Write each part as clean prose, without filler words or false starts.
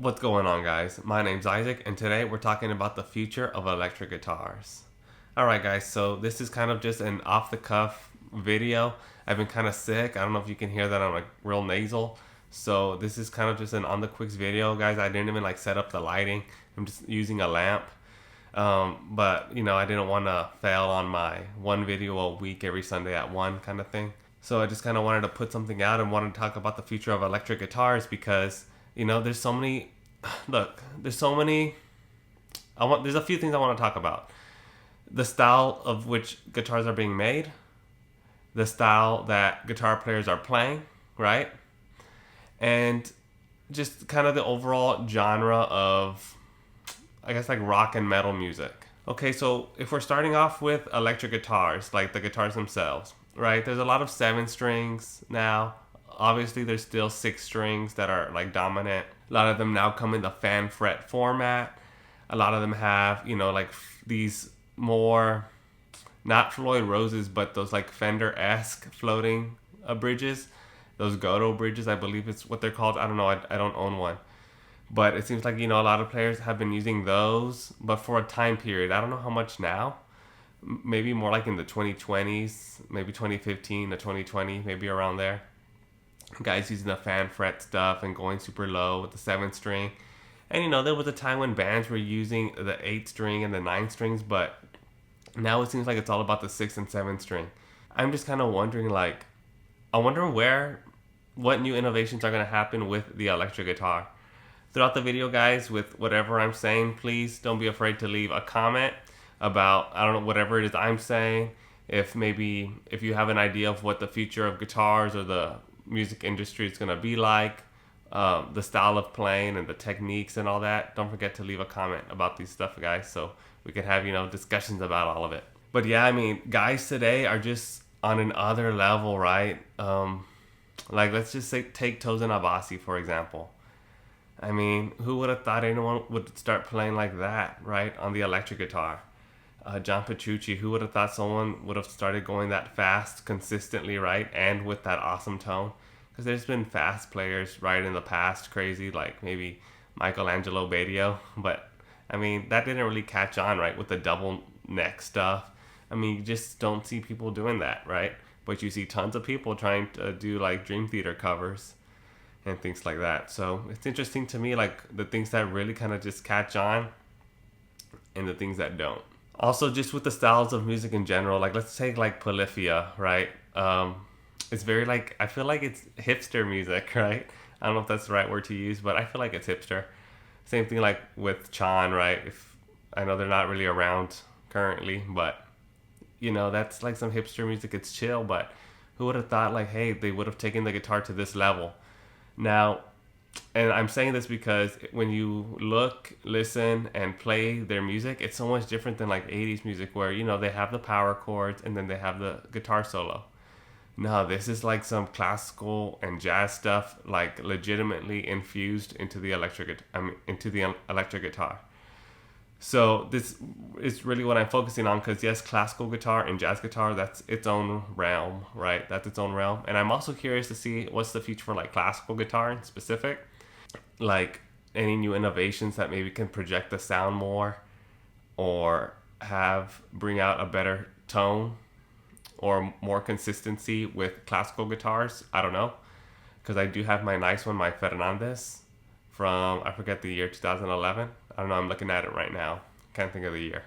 What's going on, guys? My name's Isaac, and today we're talking about the future of electric guitars. Alright, guys, so this is kind of just an off the cuff video. I've been kind of sick. I don't know if you can hear that I'm like real nasal. So, this is kind of just an on the quicks video, guys. I didn't even like set up the lighting, I'm just using a lamp. But, I didn't want to fail on my one video a week every Sunday at 1 kind of thing. So, I just kind of wanted to put something out and wanted to talk about the future of electric guitars because there's so many. Look, there's so many. There's a few things I want to talk about. The style of which guitars are being made, the style that guitar players are playing, right? And just kind of the overall genre of, I guess, like rock and metal music. Okay, so if we're starting off with electric guitars, like the guitars themselves, right? There's a lot of 7 strings now. Obviously, there's still 6 strings that are like dominant. A lot of them now come in the fan fret format. A lot of them have, these more, not Floyd Roses, but those like Fender-esque floating bridges. Those Goto bridges, I believe it's what they're called. I don't know. I don't own one. But it seems like, a lot of players have been using those, but for a time period. I don't know how much now. Maybe more like in the 2020s, maybe 2015 to 2020, maybe around there. Guys using the fan fret stuff and going super low with the 7 string. And there was a time when bands were using the 8 string and the 9 strings, but now it seems like it's all about the 6 and 7 string. I'm just kind of wondering, I wonder what new innovations are going to happen with the electric guitar. Throughout the video, guys, with whatever I'm saying, please don't be afraid to leave a comment about, I don't know, whatever it is I'm saying. If you have an idea of what the future of guitars or the music industry is going to be like, the style of playing and the techniques and all that, don't forget to leave a comment about these stuff, guys, so we can have discussions about all of it. But yeah, guys today are just on another level, right? Let's just say take Tosin Abasi for example. Who would have thought anyone would start playing like that, right, on the electric guitar? John Petrucci, who would have thought someone would have started going that fast consistently, right? And with that awesome tone. Because there's been fast players, right, in the past, crazy, like maybe Michelangelo Badio. But, that didn't really catch on, right, with the double neck stuff. You just don't see people doing that, right? But you see tons of people trying to do, like, Dream Theater covers and things like that. So it's interesting to me, like, the things that really kind of just catch on and the things that don't. Also, just with the styles of music in general, like let's take like Polyphia, right? It's very I feel like it's hipster music, right? I don't know if that's the right word to use, but I feel like it's hipster. Same thing like with Chan, right? If I know they're not really around currently, but that's like some hipster music. It's chill, but who would have thought like, hey, they would have taken the guitar to this level? Now, and I'm saying this because when you look, listen, and play their music, it's so much different than like 80s music where, they have the power chords and then they have the guitar solo. No, this is like some classical and jazz stuff, like legitimately infused into the electric guitar. So this is really what I'm focusing on because yes, classical guitar and jazz guitar, that's its own realm, right? That's its own realm. And I'm also curious to see what's the future for like classical guitar in specific. Like any new innovations that maybe can project the sound more or bring out a better tone or more consistency with classical guitars. I don't know. Because I do have my nice one, my Fernandez from, I forget the year, 2011. I don't know, I'm looking at it right now. Can't think of the year.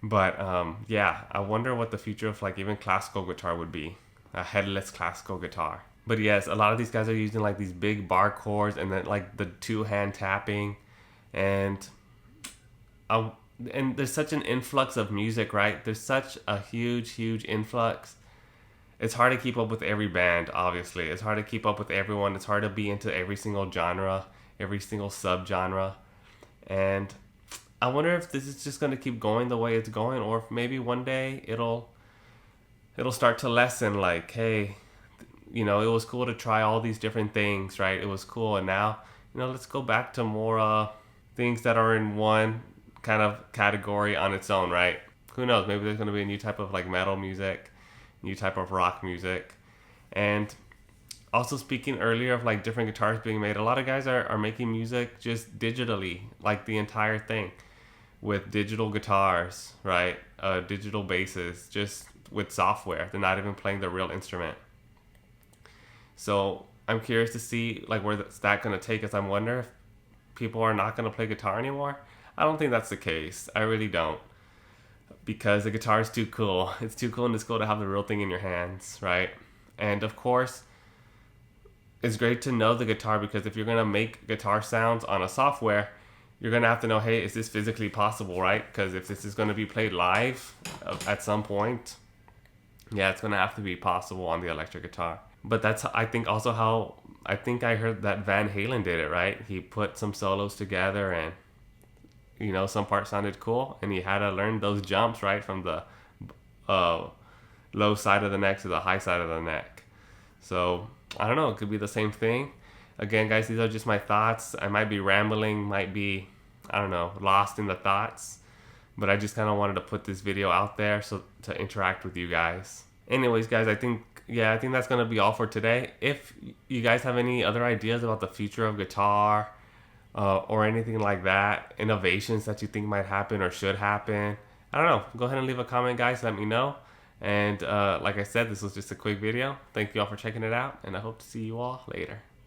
But yeah, I wonder what the future of like even classical guitar would be. A headless classical guitar. But yes, a lot of these guys are using like these big bar chords and then like the 2-hand tapping. And there's such an influx of music, right? There's such a huge influx. It's hard to keep up with every band, obviously. It's hard to keep up with everyone. It's hard to be into every single genre, every single subgenre. And I wonder if this is just going to keep going the way it's going, or if maybe one day it'll start to lessen, like, hey, it was cool to try all these different things, right? It was cool. And now, let's go back to more things that are in one kind of category on its own, right? Who knows? Maybe there's going to be a new type of like metal music, new type of rock music. And Also, speaking earlier of like different guitars being made, a lot of guys are making music just digitally, like the entire thing with digital guitars, right? Digital basses, just with software. They're not even playing the real instrument. So I'm curious to see like where that gonna take us. I wonder if people are not gonna play guitar anymore. I don't think that's the case. I really don't, because the guitar is too cool. It's too cool and it's cool to have the real thing in your hands, right? And of course, it's great to know the guitar, because if you're gonna make guitar sounds on a software, you're gonna have to know, hey, is this physically possible, right? Because if this is gonna be played live at some point, yeah, it's gonna have to be possible on the electric guitar. But that's, I think, also how I think I heard that Van Halen did it, right? He put some solos together, and some parts sounded cool, and he had to learn those jumps, right, from the low side of the neck to the high side of the neck. So I don't know, it could be the same thing. Again, guys, these are just my thoughts. I might be rambling, might be, I don't know, lost in the thoughts, but I just kind of wanted to put this video out there so to interact with you guys. Anyways, guys, I think that's gonna be all for today. If you guys have any other ideas about the future of guitar, or anything like that, innovations that you think might happen or should happen, I don't know, go ahead and leave a comment, guys. Let me know. And like I said, this was just a quick video. Thank you all for checking it out, and I hope to see you all later.